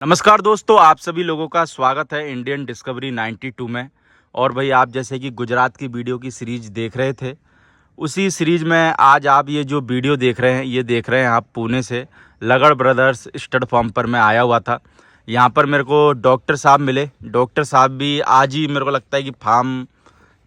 नमस्कार दोस्तों, आप सभी लोगों का स्वागत है इंडियन डिस्कवरी 92 में। और भाई आप जैसे कि गुजरात की वीडियो की सीरीज देख रहे थे, उसी सीरीज में आज आप ये जो वीडियो देख रहे हैं, ये देख रहे हैं आप पुणे से लगड़ ब्रदर्स स्टड फार्म पर मैं आया हुआ था। यहाँ पर मेरे को डॉक्टर साहब मिले। डॉक्टर साहब भी आज ही मेरे को लगता है कि फार्म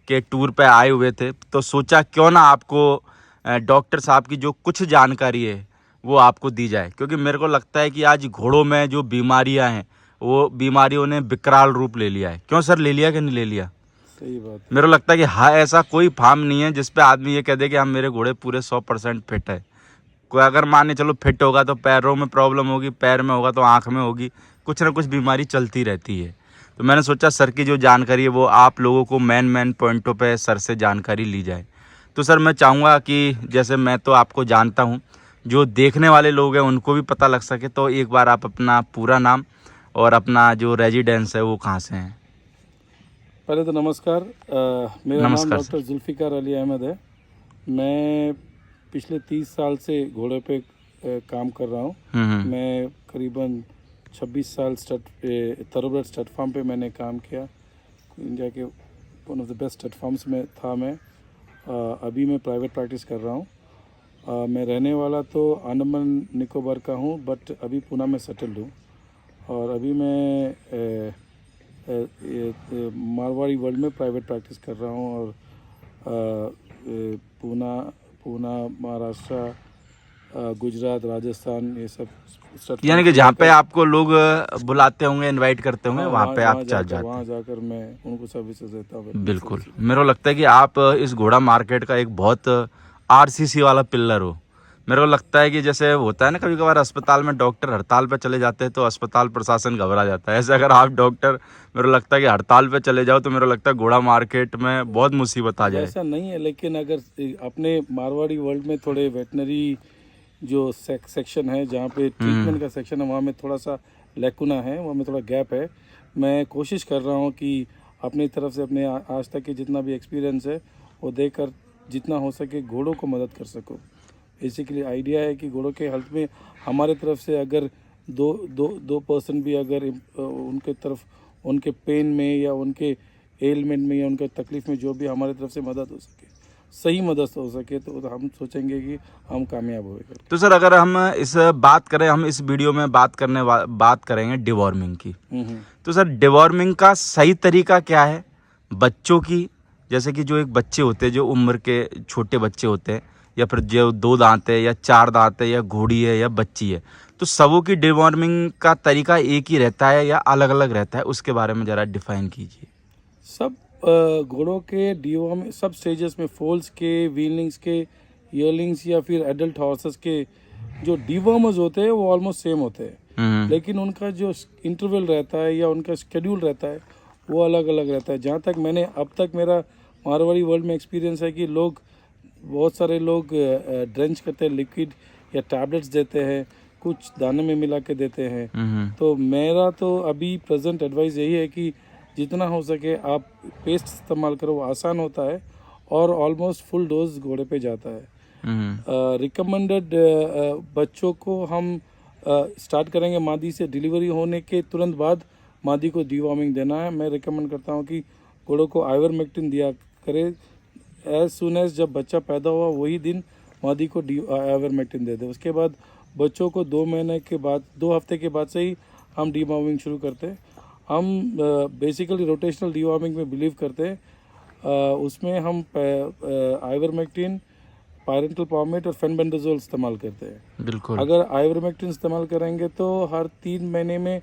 के टूर पे आए हुए थे, तो सोचा क्यों ना आपको डॉक्टर साहब की जो कुछ जानकारी है वो आपको दी जाए, क्योंकि मेरे को लगता है कि आज घोड़ों में जो बीमारियां हैं वो बीमारियों ने विकराल रूप ले लिया है। क्यों सर, ले लिया कि नहीं ले लिया? सही बात है। मेरे को लगता है कि हाँ, ऐसा कोई फार्म नहीं है जिस पे आदमी ये कह दे कि हाँ मेरे घोड़े पूरे 100% फिट है। कोई अगर माने चलो फिट होगा तो पैरों में प्रॉब्लम होगी, पैर में होगा तो आँख में होगी, कुछ ना कुछ बीमारी चलती रहती है। तो मैंने सोचा सर की जो जानकारी है वो आप लोगों को मेन पॉइंटों पे सर से जानकारी ली जाए। तो सर मैं चाहूँगा कि जैसे मैं तो आपको जानता हूँ, जो देखने वाले लोग हैं उनको भी पता लग सके, तो एक बार आप अपना पूरा नाम और अपना जो रेजिडेंस है वो कहाँ से हैं। पहले तो नमस्कार। मेरा नाम नमस्कार डॉक्टर सर। जुल्फ़िकार अली अहमद है। मैं पिछले 30 साल से घोड़े पे काम कर रहा हूँ। हम्म। मैं करीबन 26 साल thoroughbred स्टड फार्म पे मैंने काम किया। इंडिया के one of the best stud farms में था मैं। अभी मैं प्राइवेट प्रैक्टिस कर रहा हूँ। मैं रहने वाला तो अंडमान निकोबार का हूँ, बट अभी पुणे में सेटल्ड हूँ। और अभी मैं मारवाड़ी वर्ल्ड में प्राइवेट प्रैक्टिस कर रहा हूँ। और पूना महाराष्ट्र, गुजरात, राजस्थान, ये सब यानी कि जहाँ पे आपको लोग बुलाते होंगे, इनवाइट करते होंगे, हाँ, वहाँ पे आप चल जाते वहाँ हैं। जाकर मैं उनको सर्विसेज देता हूँ। बिल्कुल, मेरे को लगता है कि आप इस घोड़ा मार्केट का एक बहुत आरसीसी वाला पिल्लर हो। मेरे को लगता है कि जैसे होता है ना, कभी कभार अस्पताल में डॉक्टर हड़ताल पे चले जाते हैं तो अस्पताल प्रशासन घबरा जाता है, ऐसे अगर आप डॉक्टर मेरे को लगता है कि हड़ताल पे चले जाओ तो मेरे को लगता है घोड़ा मार्केट में बहुत मुसीबत आ जाए। वैसा नहीं है, लेकिन अगर अपने मारवाड़ी वर्ल्ड में थोड़े वेटनरी जो सेक्शन है, जहाँ पे ट्रीटमेंट का सेक्शन है, वहाँ में थोड़ा सा लैकुना है, वहाँ में थोड़ा गैप है। मैं कोशिश कर रहा हूँ कि अपनी तरफ से अपने आज तक के जितना भी एक्सपीरियंस है वो देकर जितना हो सके घोड़ों को मदद कर सकूँ। बेसिकली आइडिया है कि घोड़ों के हेल्थ में हमारे तरफ से अगर दो पर्सन भी अगर उनके तरफ उनके पेन में या उनके एलिमेंट में या उनके तकलीफ में जो भी हमारे तरफ से मदद हो सके, सही मदद हो सके, तो हम सोचेंगे कि हम कामयाब होएगा। तो सर अगर हम इस बात करें, हम इस वीडियो में बात करेंगे डिवॉर्मिंग की। तो सर डिवॉर्मिंग का सही तरीका क्या है बच्चों की? जैसे कि जो एक बच्चे होते हैं, जो उम्र के छोटे बच्चे होते हैं, या फिर जो 2 दांत है या 4 दांत है या घोड़ी है या बच्ची है, तो सबों की डिवॉर्मिंग का तरीका एक ही रहता है या अलग अलग रहता है? उसके बारे में ज़रा डिफाइन कीजिए। सब घोड़ों के डिवॉर्म सब स्टेजेस में, फोल्स के, वीनलिंग्स के, ईयरलिंग्स या फिर एडल्ट हॉर्सेस के जो डिवॉर्मर्स होते हैं वो ऑलमोस्ट सेम होते हैं, लेकिन उनका जो इंटरवल रहता है या उनका शेड्यूल रहता है वो अलग अलग रहता है। जहाँ तक मैंने अब तक मेरा मारवाड़ी वर्ल्ड में एक्सपीरियंस है कि बहुत सारे लोग ड्रेंच करते हैं, लिक्विड या टैबलेट्स देते हैं, कुछ दाने में मिला के देते हैं। तो मेरा तो अभी प्रेजेंट एडवाइस यही है कि जितना हो सके आप पेस्ट इस्तेमाल करो, वो आसान होता है और ऑलमोस्ट फुल डोज घोड़े पे जाता है। रिकमेंडेड बच्चों को हम स्टार्ट करेंगे मादी से। डिलीवरी होने के तुरंत बाद मादी को डीवॉर्मिंग देना है। मैं रिकमेंड करता हूँ कि घोड़ों को आइवरमेक्टिन दिया करे। एज सुन एज जब बच्चा पैदा हुआ वही दिन मादी को आइवरमेक्टिन दे दे। उसके बाद बच्चों को 2 महीने के बाद, 2 हफ्ते के बाद से ही हम डीवॉर्मिंग शुरू करते हैं। हम बेसिकली रोटेशनल डीवॉर्मिंग में बिलीव करते हैं। उसमें हम आइवरमेक्टिन, पायरेंटल पॉमेट और फेनबेंडाजोल इस्तेमाल करते हैं। बिल्कुल। अगर आइवरमेक्टिन इस्तेमाल करेंगे तो हर 3 महीने में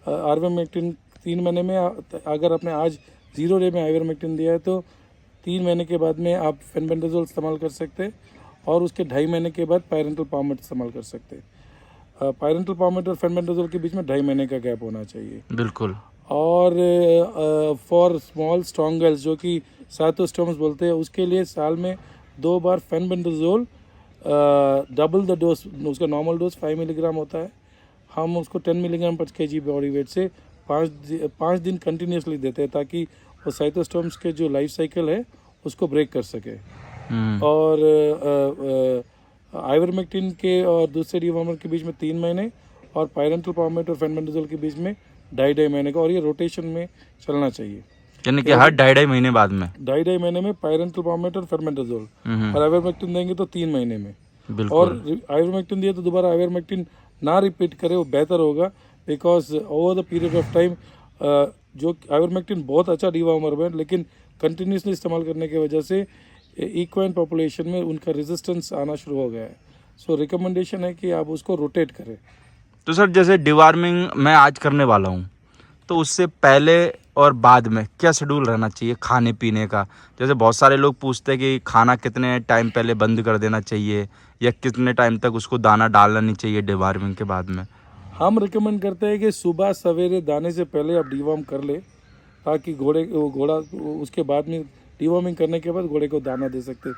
आइवरमेक्टिन 3 महीने में अगर आपने आज 0 डे में आइवरमेक्टिन दिया है तो 3 महीने के बाद में आप फेनबेंडाजोल इस्तेमाल कर सकते हैं और उसके 2.5 महीने के बाद पायरेंटल पॉमेट इस्तेमाल कर सकते हैं। पायरेंटल पॉमेट और फेनबेंडाजोल के बीच में 2.5 महीने का गैप होना चाहिए। बिल्कुल। और फॉर स्मॉल स्ट्रॉन्ग गर्ल्स जो कि साइटोस्टोम्स बोलते हैं, उसके लिए साल में 2 बार फेनबेंडाजोल, डबल द डोज, उसका नॉर्मल डोज 5 मिलीग्राम होता है, हम उसको 10 मिलीग्राम पर केजी बॉडी वेट से 5 दिन कंटिन्यूसली देते हैं ताकि वो साइटोस्टोम्स के जो लाइफ साइकिल है उसको ब्रेक कर सके। और आइवरमेक्टिन के और दूसरे डिवॉर्मर के बीच में 3 महीने और पायरेंटल पामेट और फेनबेंडाजोल के बीच में 2.5 महीने का, और ये रोटेशन में चलना चाहिए। यानी कि हर 2.5 महीने बाद में 2.5 महीने में पायरेंटल पामेट और फेनबेंडाजोल, और आइवरमेक्टिन देंगे तो 3 महीने में। और बिल्कुल। आइवरमेक्टिन दिए तो दोबारा आइवरमेक्टिन ना रिपीट करे, वो बेहतर होगा, because over the period of time जो आइवरमेक्टिन बहुत अच्छा डीवॉर्मर है, लेकिन कंटिन्यूसली इस्तेमाल करने की वजह से इक्वाइन पॉपुलेशन में उनका रेजिस्टेंस आना शुरू हो गया है। सो रिकमेंडेशन है कि आप उसको रोटेट करें। तो सर जैसे डिवार्मिंग मैं आज करने वाला हूँ, तो उससे पहले और बाद में क्या शेड्यूल रहना चाहिए खाने पीने का? जैसे बहुत सारे लोग पूछते हैं कि खाना कितने टाइम पहले बंद कर देना चाहिए, या कितने टाइम तक उसको दाना डालना नहीं चाहिए डिवार्मिंग के बाद में? हम रिकमेंड करते हैं कि सुबह सवेरे दाने से पहले आप डिवॉर्म कर ले, ताकि घोड़ा उसके बाद में डिवॉर्मिंग करने के बाद घोड़े को दाना दे सकते।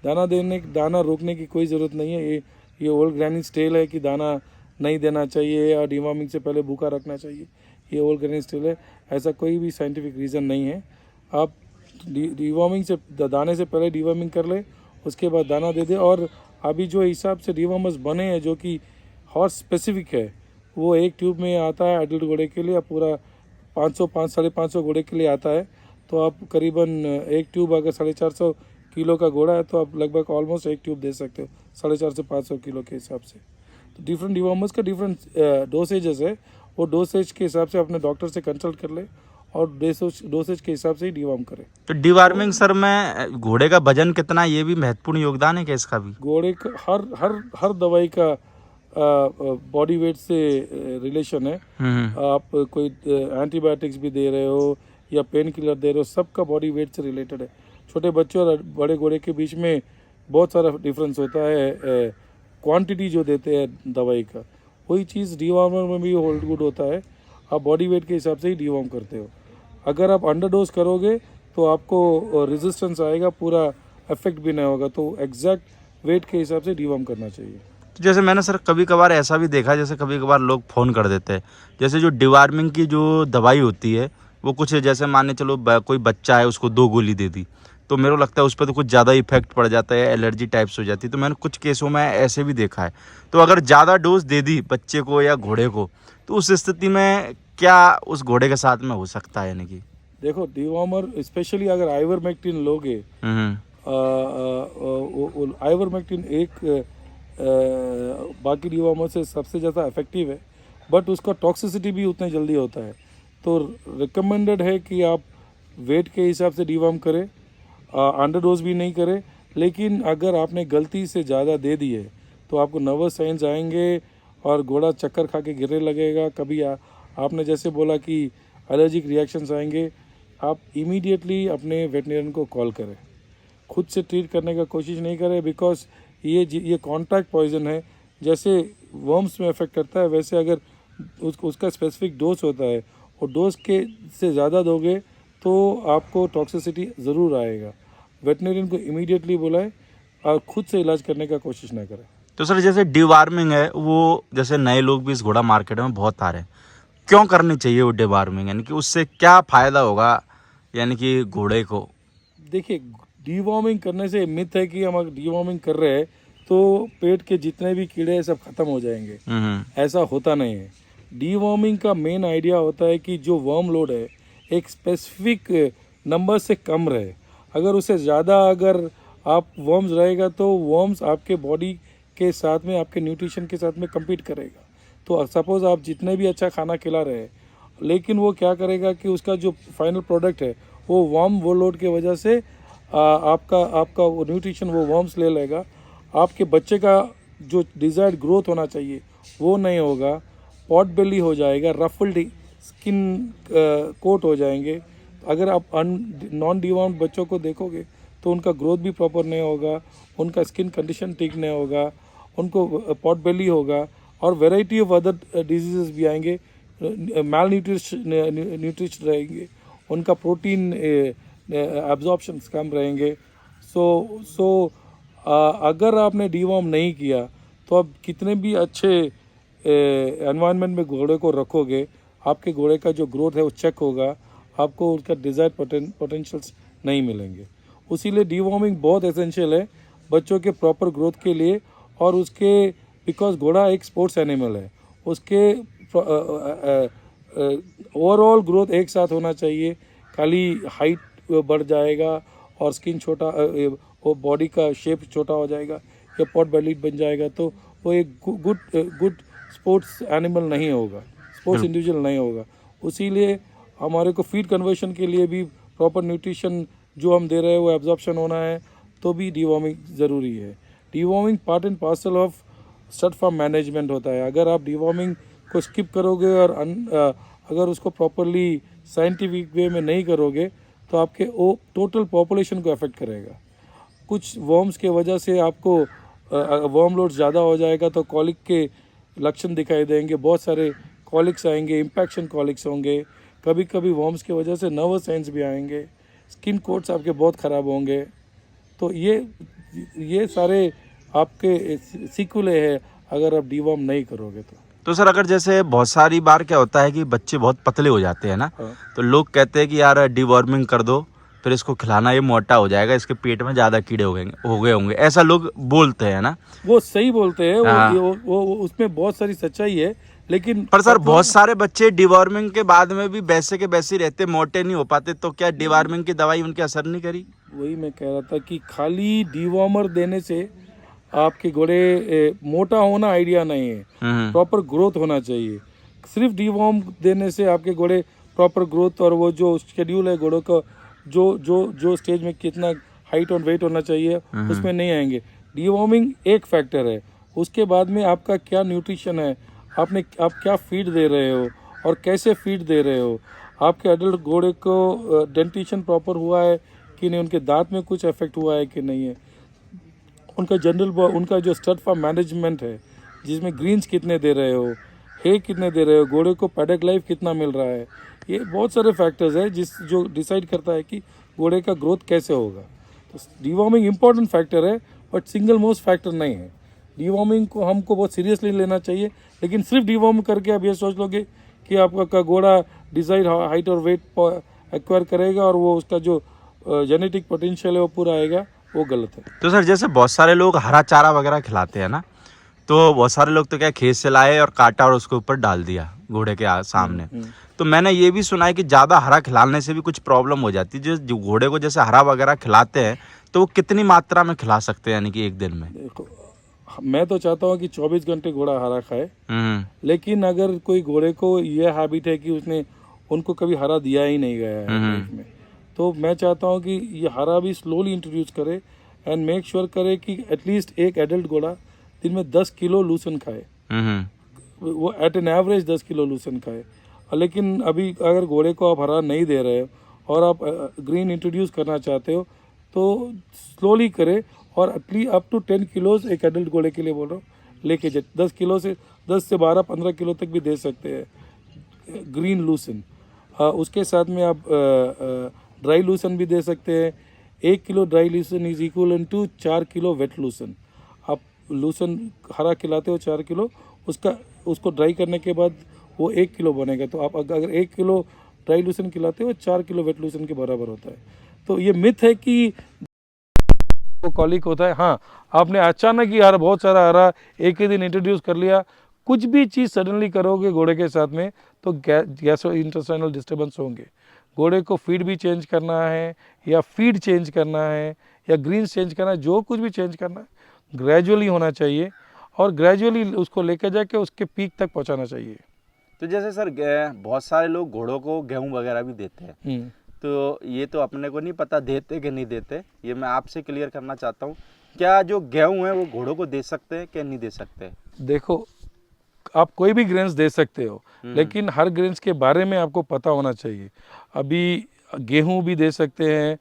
दाना रोकने की कोई ज़रूरत नहीं है। ये ओल्ड ग्रैनिज टेल है कि दाना नहीं देना चाहिए या डिवॉर्मिंग से पहले भूखा रखना चाहिए। ये ओल्ड ग्रैनिज टेल है, ऐसा कोई भी साइंटिफिक रीज़न नहीं है। आप डिवॉर्मिंग से दाने से पहले डिवॉर्मिंग कर ले, उसके बाद दाना दे दे। और अभी जो हिसाब से डिवॉर्मर्स बने हैं जो कि हॉर्स स्पेसिफिक है, वो एक ट्यूब में आता है एडल्ट घोड़े के लिए, पूरा 500-550 घोड़े के लिए आता है। तो आप करीबन एक ट्यूब, अगर 450 किलो का घोड़ा है तो आप लगभग ऑलमोस्ट एक ट्यूब दे सकते हो 450 से 500 किलो के हिसाब से। तो डिफरेंट डिवॉर्मर्स का डिफरेंट डोसेजेस है, वो डोसेज के हिसाब से अपने डॉक्टर से कंसल्ट कर ले और डोसेज के हिसाब से ही डिवॉर्म करे। तो डिवार्मिंग सर में घोड़े का वजन कितना, ये भी महत्वपूर्ण योगदान है क्या इसका भी? घोड़े का हर दवाई का बॉडी वेट से रिलेशन है। आप कोई एंटीबायोटिक्स भी दे रहे हो या पेन किलर दे रहे हो, सबका बॉडी वेट से रिलेटेड है। छोटे बच्चे और बड़े घोड़े के बीच में बहुत सारा डिफरेंस होता है क्वांटिटी जो देते हैं दवाई का। वही चीज़ डिवॉर्मर में भी होल्ड गुड होता है। आप बॉडी वेट के हिसाब से ही डिवॉर्म करते हो। अगर आप अंडरडोज करोगे तो आपको रेजिस्टेंस आएगा, पूरा इफेक्ट भी नहीं होगा। तो एग्जैक्ट वेट के हिसाब से डिवॉर्म करना चाहिए। तो जैसे मैंने सर कभी कभार ऐसा भी देखा, जैसे कभी कभार लोग फ़ोन कर देते हैं, जैसे जो डिवार्मिंग की जो दवाई होती है वो कुछ, जैसे मानने चलो कोई बच्चा है उसको 2 गोली दे दी, तो मेरे को लगता है उस पर तो कुछ ज़्यादा इफेक्ट पड़ जाता है, एलर्जी टाइप्स हो जाती है। तो मैंने कुछ केसों में ऐसे भी देखा है। तो अगर ज़्यादा डोज दे दी बच्चे को या घोड़े को, तो उस स्थिति में क्या उस घोड़े के साथ में हो सकता है? यानी कि देखो, डिवॉर्मर स्पेशली अगर आइवरमेक्टिन लोगे, आइवरमेक्टिन एक बाकी डिवॉर्मर से सबसे ज़्यादा इफेक्टिव है, बट उसका टॉक्सिसिटी भी उतने जल्दी होता है। तो रिकमेंडेड है कि आप वेट के हिसाब से डिवॉर्म करें, अंडरडोज भी नहीं करें। लेकिन अगर आपने गलती से ज़्यादा दे दी है तो आपको नर्वस साइंस आएंगे और घोड़ा चक्कर खा के गिरने लगेगा। कभी आपने जैसे बोला कि एलर्जिक रिएक्शंस आएंगे, आप इमीडिएटली अपने वेटनेरियन को कॉल करें। खुद से ट्रीट करने का कोशिश नहीं करें, बिकॉज ये कॉन्टैक्ट पॉइजन है। जैसे वर्म्स में इफेक्ट करता है, वैसे अगर उसका स्पेसिफिक डोज होता है और डोज के से ज़्यादा दोगे तो आपको टॉक्सिसिटी ज़रूर आएगा। वेटनेरियन को इमीडिएटली बुलाएं और खुद से इलाज करने का कोशिश ना करें। तो सर जैसे डिवार्मिंग है, वो जैसे नए लोग भी इस घोड़ा मार्केट में बहुत आ रहे हैं, क्यों करनी चाहिए वो डिवार्मिंग? यानी कि उससे क्या फ़ायदा होगा यानी कि घोड़े को? देखिए, डिवॉर्मिंग करने से मिथ है कि हम अगर डिवॉर्मिंग कर रहे हैं तो पेट के जितने भी कीड़े सब खत्म हो जाएंगे। ऐसा होता नहीं है। डिवॉर्मिंग का मेन आइडिया होता है कि जो वर्म लोड है एक स्पेसिफिक नंबर से कम रहे। अगर उससे ज़्यादा अगर आप वर्म्स रहेगा तो वर्म्स आपके बॉडी के साथ में, आपके न्यूट्रिशन के साथ में कम्पीट करेगा। तो सपोज़ आप जितने भी अच्छा खाना खिला रहे हैं, लेकिन वो क्या करेगा कि उसका जो फाइनल प्रोडक्ट है वो वर्म वो लोड की वजह से आपका वो न्यूट्रिशन वो वर्म्स ले लेगा। आपके बच्चे का जो डिज़ायर्ड ग्रोथ होना चाहिए वो नहीं होगा, पॉट बेली हो जाएगा, रफल्ड स्किन कोट हो जाएंगे। अगर आप नॉन डिवॉर्म्ड बच्चों को देखोगे तो उनका ग्रोथ भी प्रॉपर नहीं होगा, उनका स्किन कंडीशन ठीक नहीं होगा, उनको पॉट बेली होगा और वैरायटी ऑफ अदर डिजीज़ेस भी आएंगे, माल न्यूट्रिशन रहेंगे, उनका प्रोटीन एब्जॉर्प्शन कम रहेंगे। सो अगर आपने डिवॉर्म नहीं किया तो आप कितने भी अच्छे एनवायरनमेंट में घोड़े को रखोगे, आपके घोड़े का जो ग्रोथ है वो चेक होगा, आपको उसका डिज़ायर्ड पोटेंशियल्स नहीं मिलेंगे। उसीलिए डिवॉर्मिंग बहुत एसेंशियल है बच्चों के प्रॉपर ग्रोथ के लिए। और उसके बिकॉज घोड़ा एक स्पोर्ट्स एनिमल है, उसके ओवरऑल ग्रोथ एक साथ होना चाहिए। खाली हाइट बढ़ जाएगा और स्किन छोटा वो बॉडी का शेप छोटा हो जाएगा या पॉट बेलीड बन जाएगा तो वो एक गुड स्पोर्ट्स एनिमल नहीं होगा, स्पोर्ट्स इंडिविजुअल नहीं होगा। उसीलिए हमारे को फीड कन्वर्शन के लिए भी प्रॉपर न्यूट्रिशन जो हम दे रहे हैं वो एब्जॉर्प्शन होना है, तो भी डीवॉर्मिंग ज़रूरी है। Deworming part and parcel of stud farm management होता है। अगर आप डीवॉर्मिंग को स्किप करोगे और अगर उसको प्रॉपरली साइंटिफिक वे में नहीं करोगे तो आपके वो टोटल पॉपुलेशन को अफेक्ट करेगा। कुछ वर्म्स के वजह से आपको वर्म लोड ज़्यादा हो जाएगा तो कॉलिक के लक्षण दिखाई देंगे, बहुत सारे कॉलिक्स आएंगे, इम्पैक्शन कॉलिक्स होंगे, कभी कभी वर्म्स की वजह से नर्वस साइंस भी आएंगे, स्किन कोट्स आपके बहुत ख़राब होंगे। तो ये सारे आपके सीक्वले है अगर आप डीवॉर्म नहीं करोगे तो सर अगर जैसे बहुत सारी बार क्या होता है कि बच्चे बहुत पतले हो जाते हैं ना, हाँ। तो लोग कहते हैं कि यार डीवॉर्मिंग कर दो, फिर इसको खिलाना, ये मोटा हो जाएगा, इसके पेट में ज़्यादा कीड़े हो गए होंगे, ऐसा लोग बोलते हैं ना। वो सही बोलते हैं, हाँ। वो उसमें बहुत सारी सच्चाई है, लेकिन पर सर बहुत सारे बच्चे डिवॉर्मिंग के बाद में भी वैसे के वैसे ही रहते, मोटे नहीं हो पाते, तो क्या डिवॉर्मिंग की दवाई उनके असर नहीं करी? वही मैं कह रहा था कि खाली डीवॉर्मर देने से आपके घोड़े मोटा होना आइडिया नहीं है, प्रॉपर ग्रोथ होना चाहिए। सिर्फ डीवॉर्म देने से आपके घोड़े प्रॉपर ग्रोथ और वो जो शेड्यूल है घोड़ों का, जो स्टेज में कितना हाइट और वेट होना चाहिए उसमें नहीं आएंगे। डीवॉर्मिंग एक फैक्टर है, उसके बाद में आपका क्या न्यूट्रिशन है, आप क्या फीड दे रहे हो और कैसे फीड दे रहे हो, आपके एडल्ट घोड़े को डेंटिशन प्रॉपर हुआ है कि नहीं, उनके दांत में कुछ इफेक्ट हुआ है कि नहीं है, उनका जो स्टड फार्म मैनेजमेंट है जिसमें ग्रीन्स कितने दे रहे हो, हे कितने दे रहे हो, घोड़े को पैडक लाइफ कितना मिल रहा है, ये बहुत सारे फैक्टर्स है जो डिसाइड करता है कि घोड़े का ग्रोथ कैसे होगा। तो डीवॉर्मिंग इंपॉर्टेंट फैक्टर है बट सिंगल मोस्ट फैक्टर नहीं है। डीवॉर्मिंग को हमको बहुत सीरियसली लेना चाहिए, लेकिन सिर्फ डीवॉर्म करके आप ये सोच लोगे कि आपका घोड़ा डिजाइड हाइट और वेट एक्वायर करेगा और वो उसका जो जेनेटिक पोटेंशियल है वो पूरा आएगा, वो गलत है। तो सर जैसे बहुत सारे लोग हरा चारा वगैरह खिलाते हैं ना, तो बहुत सारे लोग तो क्या खेत से लाए और काटा और उसके ऊपर डाल दिया घोड़े के सामने। तो मैंने ये भी सुना है कि ज़्यादा हरा खिलाने से भी कुछ प्रॉब्लम हो जाती है। जो घोड़े को जैसे हरा वगैरह खिलाते हैं तो वो कितनी मात्रा में खिला सकते हैं, यानी कि एक दिन में? देखो, मैं तो चाहता हूँ कि 24 घंटे घोड़ा हरा खाए, लेकिन अगर कोई घोड़े को यह हैबिट है कि उनको कभी हरा दिया ही नहीं गया है लाइफ में, तो मैं चाहता हूँ कि ये हरा भी स्लोली इंट्रोड्यूस करे एंड मेक श्योर करे कि एटलीस्ट एक एडल्ट घोड़ा दिन में 10 किलो लूसन खाए, वो एट एन एवरेज 10 किलो लूसन खाए। लेकिन अभी अगर घोड़े को आप हरा नहीं दे रहे हो और आप ग्रीन इंट्रोड्यूस करना चाहते हो तो स्लोली करें और एटलीस्ट अप टू 10 किलोज एक एडल्ट घोड़े के लिए बोल रहा हूँ लेके जाए। 10 किलो से 10 से 12-15 किलो तक भी दे सकते हैं ग्रीन लूसन। उसके साथ में आप ड्राई लूसन भी दे सकते हैं। 1 kilo dry lucerne is equal to 4 kilo wet lucerne. आप लूसन हरा खिलाते हो 4 किलो, उसको ड्राई करने के बाद वो 1 किलो बनेगा। तो आप अगर 1 किलो ड्राई लूसन खिलाते हो 4 किलो वेट लूसन के बराबर होता है। तो ये मिथ है कि वो कॉलिक होता है। हाँ, आपने अचानक ही हरा बहुत सारा हरा एक ही दिन इंट्रोड्यूस कर लिया, कुछ भी चीज़ सडनली करोगे घोड़े के साथ में तो गैसो इंटेस्टाइनल डिस्टर्बेंस होंगे। घोड़े को फीड भी चेंज करना है या फीड चेंज करना है या ग्रीन्स चेंज करना है, जो कुछ भी चेंज करना है ग्रेजुअली होना चाहिए और ग्रेजुअली उसको लेकर जाके उसके पीक तक पहुंचाना चाहिए। तो जैसे सर बहुत सारे लोग घोड़ों को गेहूं वगैरह भी देते हैं, तो ये तो अपने को नहीं पता देते कि नहीं देते, ये मैं आपसे क्लियर करना चाहता हूँ। क्या जो गेहूं है वो घोड़ों को दे सकते हैं कि नहीं दे सकते? देखो, आप कोई भी ग्रेन्स दे सकते हो, लेकिन हर ग्रेन्स के बारे में आपको पता होना चाहिए। अभी गेहूं भी दे सकते हैं,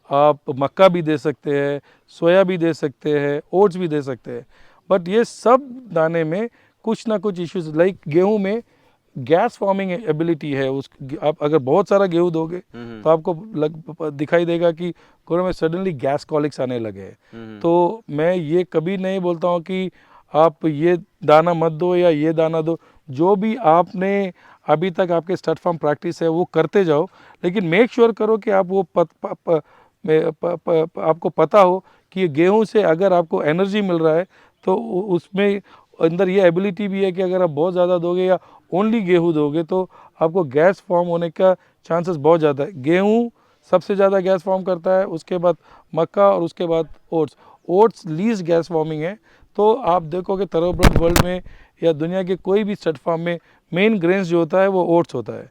आप मक्का भी दे सकते हैं, सोया भी दे सकते हैं, ओट्स भी दे सकते हैं, बट ये सब दाने में कुछ ना कुछ इश्यूज, लाइक गेहूं में गैस फॉर्मिंग एबिलिटी है। आप अगर बहुत सारा गेहूं दोगे तो आपको दिखाई देगा कि घोड़े में सडनली गैस कॉलिक्स आने लगे। तो मैं ये कभी नहीं बोलता हूँ कि आप ये दाना मत दो या ये दाना दो, जो भी आपने अभी तक आपके स्टड फार्म प्रैक्टिस है वो करते जाओ, लेकिन मेक श्योर करो कि आप वो आपको पता हो कि ये गेहूं से अगर आपको एनर्जी मिल रहा है तो उसमें अंदर ये एबिलिटी भी है कि अगर आप बहुत ज़्यादा दोगे या ओनली गेहूँ दोगे तो आपको गैस फॉर्म होने का चांसेस बहुत ज़्यादा है। गेहूँ सबसे ज़्यादा गैस फॉर्म करता है, उसके बाद मक्का और उसके बाद oats. Oats least gas forming है। तो आप देखोगे थॉरोब्रेड वर्ल्ड में या दुनिया के कोई भी स्टड फार्म में मेन ग्रेन्स जो होता है वो ओट्स होता है।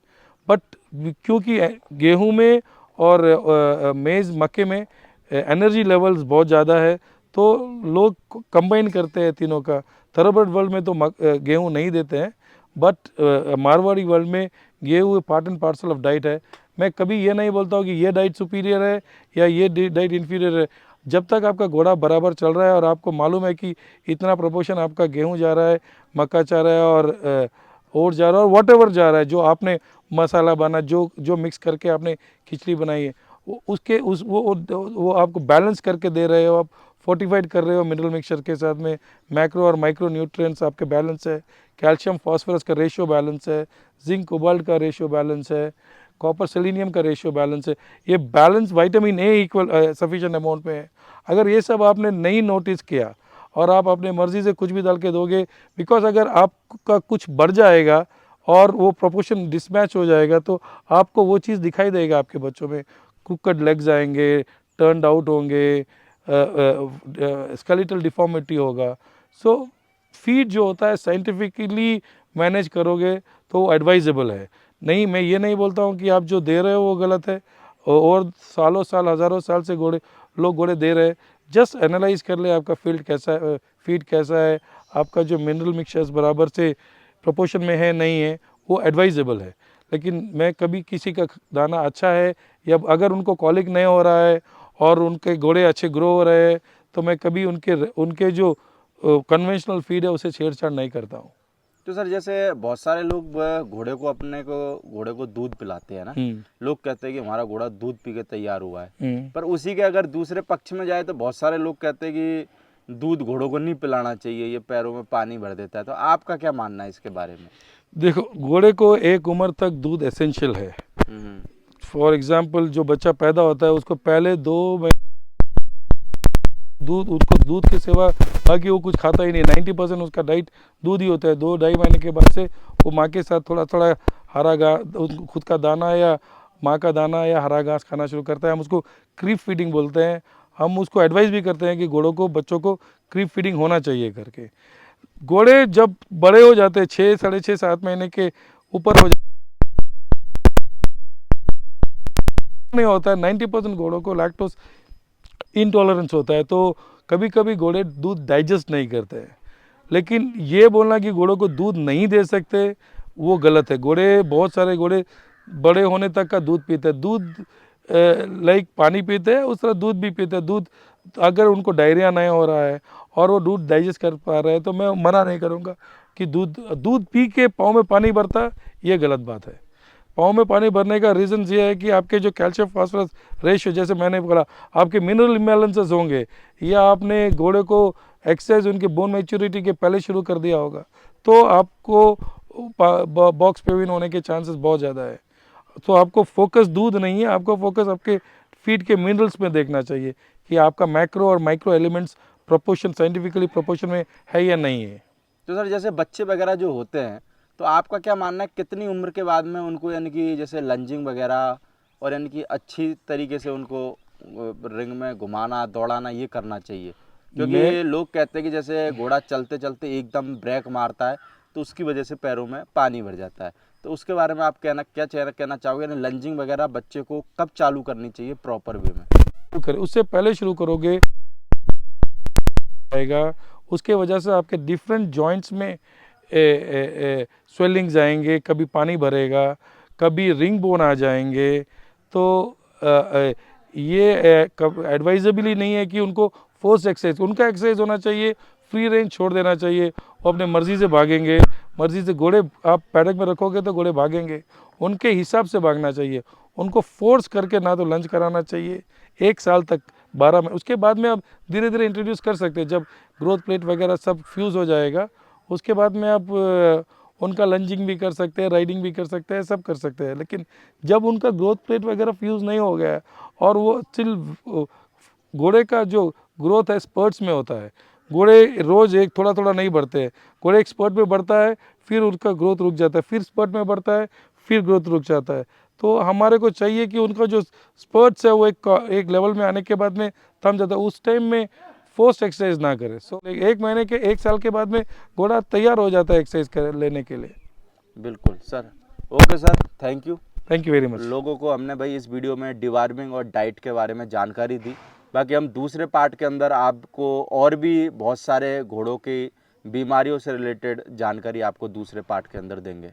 बट क्योंकि गेहूँ में और मेज़ मक्के में एनर्जी लेवल्स बहुत ज़्यादा है तो लोग कंबाइन करते हैं तीनों का। थॉरोब्रेड वर्ल्ड में तो गेहूँ नहीं देते हैं, बट मारवाड़ी वर्ल्ड में गेहूँ part and parcel of diet है। मैं कभी ये नहीं बोलता हूँ कि ये डाइट सुपीरियर है या ये डाइट इन्फीरियर है। जब तक आपका घोड़ा बराबर चल रहा है और आपको मालूम है कि इतना प्रोपोर्शन आपका गेहूँ जा रहा है, मक्का जा रहा है और ओट्स जा रहा है और वॉट एवर जा रहा है, जो आपने मसाला बना जो मिक्स करके आपने खिचड़ी बनाई है, उसके वो आपको बैलेंस करके दे रहे हो, आप फोर्टिफाइड कर रहे हो मिनरल मिक्सचर के साथ में, मैक्रो और माइक्रो न्यूट्रिएंट्स आपके बैलेंस है, कैल्शियम फॉस्फोरस का रेशियो बैलेंस है, जिंक कोबाल्ट का रेशियो बैलेंस है, कॉपर सेलेनियम का रेशियो बैलेंस है। ये balance vitamin A equal sufficient amount में है। अगर ये सब आपने नहीं नोटिस किया और आप अपने मर्जी से कुछ भी डाल के दोगे, बिकॉज अगर आपका कुछ बढ़ जाएगा और वो प्रोपोर्शन डिसमैच हो जाएगा तो आपको वो चीज़ दिखाई देगा आपके बच्चों में, क्रुकड लेग्स आएंगे, टर्नड आउट होंगे, स्केलेटल डिफॉर्मिटी होगा। सो फीड जो होता है साइंटिफिकली मैनेज करोगे तो वो एडवाइजेबल है। नहीं, मैं ये नहीं बोलता हूँ कि आप जो दे रहे हो वो गलत है, और सालों साल हज़ारों साल से लोग घोड़े दे रहे हैं। जस्ट एनालाइज कर ले आपका फील्ड कैसा है, फीड कैसा है, आपका जो मिनरल मिक्सचर्स बराबर से प्रोपोर्शन में है नहीं है, वो एडवाइजेबल है। लेकिन मैं कभी किसी का दाना अच्छा है या अगर उनको कॉलिक नहीं हो रहा है और उनके घोड़े अच्छे ग्रो हो रहे हैं तो मैं कभी उनके जो कन्वेंशनल फीड है उसे छेड़छाड़ नहीं करता हूँ। तो सर जैसे बहुत सारे लोग घोड़े को दूध पिलाते हैं ना, लोग कहते हैं कि हमारा घोड़ा दूध पी के तैयार हुआ है, पर उसी के अगर दूसरे पक्ष में जाए तो बहुत सारे लोग कहते हैं कि दूध घोड़ों को नहीं पिलाना चाहिए, ये पैरों में पानी भर देता है। तो आपका क्या मानना है इसके बारे में? देखो, घोड़े को एक उम्र तक दूध एसेंशियल है। फॉर एग्जाम्पल, जो बच्चा पैदा होता है उसको पहले 2 महीने उसको दूध के सिवा बाकी वो कुछ खाता ही नहीं। 90% उसका डाइट दूध ही होता है। 2-2.5 महीने के बाद से वो माँ के साथ थोड़ा थोड़ा हरा घास, खुद का दाना या माँ का दाना या हरा घास खाना शुरू करता है। हम उसको क्रीप फीडिंग बोलते हैं। हम उसको एडवाइस भी करते हैं कि घोड़ों को, बच्चों को क्रीप फीडिंग होना चाहिए करके। घोड़े जब बड़े हो जाते हैं, 6, 6.5, 7 महीने के ऊपर हो जाते नहीं होता है। 90% घोड़ों को लैक्टोज इंटॉलरेंस होता है, तो कभी कभी घोड़े दूध डाइजेस्ट नहीं करते हैं। लेकिन ये बोलना कि घोड़ों को दूध नहीं दे सकते वो गलत है। बहुत सारे घोड़े बड़े होने तक का दूध पीते हैं। दूध लाइक पानी पीते हैं, उस तरह दूध भी पीते हैं। दूध अगर उनको डायरिया नहीं हो रहा है और वो दूध डाइजेस्ट कर पा रहे हैं तो मैं मना नहीं करूँगा कि दूध पी के पाँव में पानी भरता, ये गलत बात है। पाँव में पानी भरने का रीज़न ये है कि आपके जो कैल्शियम फास्फोरस रेशियो, जैसे मैंने बोला, आपके मिनरल इम्बैलेंसेस होंगे, या आपने घोड़े को एक्सरसाइज उनके बोन मैच्योरिटी के पहले शुरू कर दिया होगा, तो आपको बॉक्स पेविन होने के चांसेस बहुत ज़्यादा है। तो आपको फोकस दूध नहीं है, आपको फोकस आपके फीड के मिनरल्स में देखना चाहिए कि आपका मैक्रो और micro elements proportion, scientifically proportion में है या नहीं है। तो सर जैसे बच्चे वगैरह जो होते हैं, तो आपका क्या मानना है कितनी उम्र के बाद में उनको यानी कि जैसे लंजिंग वगैरह और यानी कि अच्छी तरीके से उनको रिंग में घुमाना, दौड़ाना, ये करना चाहिए? क्योंकि लोग कहते हैं कि जैसे घोड़ा चलते चलते एकदम ब्रेक मारता है तो उसकी वजह से पैरों में पानी भर जाता है। तो उसके बारे में आप क्या कहना चाहोगे? यानी लंजिंग वगैरह बच्चे को कब चालू करनी चाहिए प्रॉपर वे में? उससे पहले शुरू करोगे आएगा, उसके वजह से आपके डिफरेंट जॉइंट्स में स्वेलिंग्स आएंगे, कभी पानी भरेगा, कभी रिंग बोन आ जाएंगे। तो ये एडवाइजेबली नहीं है कि उनको फोर्स एक्सरसाइज, उनका एक्सरसाइज होना चाहिए, फ्री रेंज छोड़ देना चाहिए। वो अपने मर्जी से भागेंगे, मर्जी से घोड़े आप पैडक में रखोगे तो घोड़े भागेंगे, उनके हिसाब से भागना चाहिए। उनको फोर्स करके ना तो लंच कराना चाहिए 1 साल तक, 12 में। उसके बाद में आप धीरे धीरे इंट्रोड्यूस कर सकते हैं। जब ग्रोथ प्लेट वगैरह सब फ्यूज़ हो जाएगा उसके बाद में आप उनका लंजिंग भी कर सकते हैं, राइडिंग भी कर सकते हैं, सब कर सकते हैं। लेकिन जब उनका ग्रोथ प्लेट वगैरह फ्यूज़ नहीं हो गया और वो स्टिल, घोड़े का जो ग्रोथ है स्पर्ट्स में होता है, घोड़े रोज एक थोड़ा थोड़ा नहीं बढ़ते हैं। घोड़े एक स्पर्ट में बढ़ता है, फिर उनका ग्रोथ रुक जाता है, फिर स्पर्ट में बढ़ता है, फिर ग्रोथ रुक जाता है। तो हमारे को चाहिए कि उनका जो स्पर्ट्स है वो एक लेवल में आने के बाद में थम जाता है, उस टाइम में फोर्स एक्सरसाइज ना करें। सो एक महीने के 1 साल के बाद में घोड़ा तैयार हो जाता है एक्सरसाइज लेने के लिए। बिल्कुल sir. Okay sir, thank you. Thank you very much. लोगों को हमने भाई इस वीडियो में डिवार्मिंग और डाइट के बारे में जानकारी दी। बाकी हम दूसरे पार्ट के अंदर आपको और भी बहुत सारे घोड़ों की बीमारियों से रिलेटेड जानकारी आपको दूसरे पार्ट के अंदर देंगे।